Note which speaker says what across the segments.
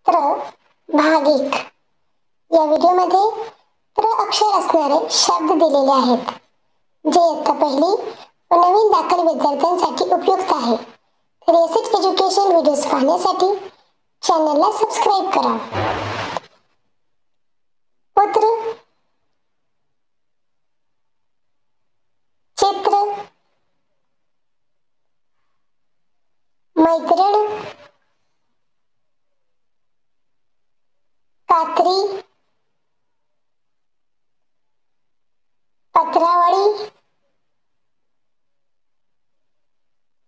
Speaker 1: त्र भागिक। या व्हिडिओमध्ये त्र अक्षर असणारे शब्द दिलेले आहेत, जे इयत्ता पहिली व नवीन दाखल विद्यार्थ्यांसाठी उपयुक्त आहे। तर असेच एज्युकेशन व्हिडिओज पाहण्यासाठी चॅनलला सबस्क्राईब करा। पुत्र, चित्र, मैत्रीण, कात्री, पत्रावळी,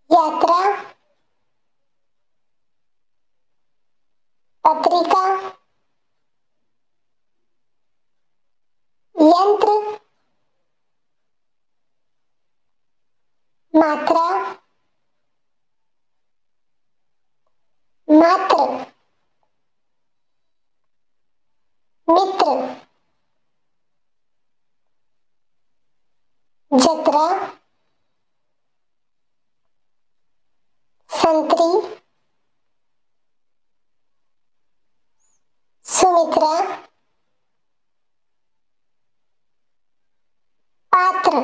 Speaker 1: यात्रा, पत्रिका, यंत्र, मात्रा, मात्र, मित्र, जत्रा, संत्री, सुमित्रा, पात्र,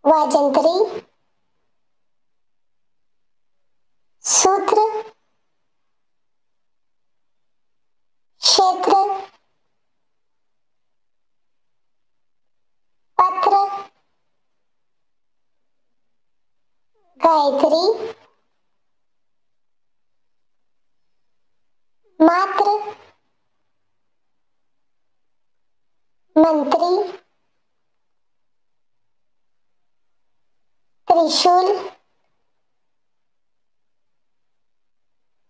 Speaker 1: वाजंत्री, सूत्र, क्षेत्र, पत्र, गायत्री, मात्र, मंत्री, त्रिशूल,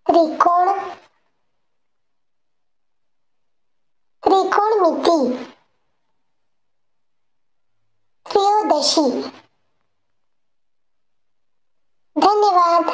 Speaker 1: त्रिकोण, त्रिकोणमिती, त्रयोदशी। धन्यवाद।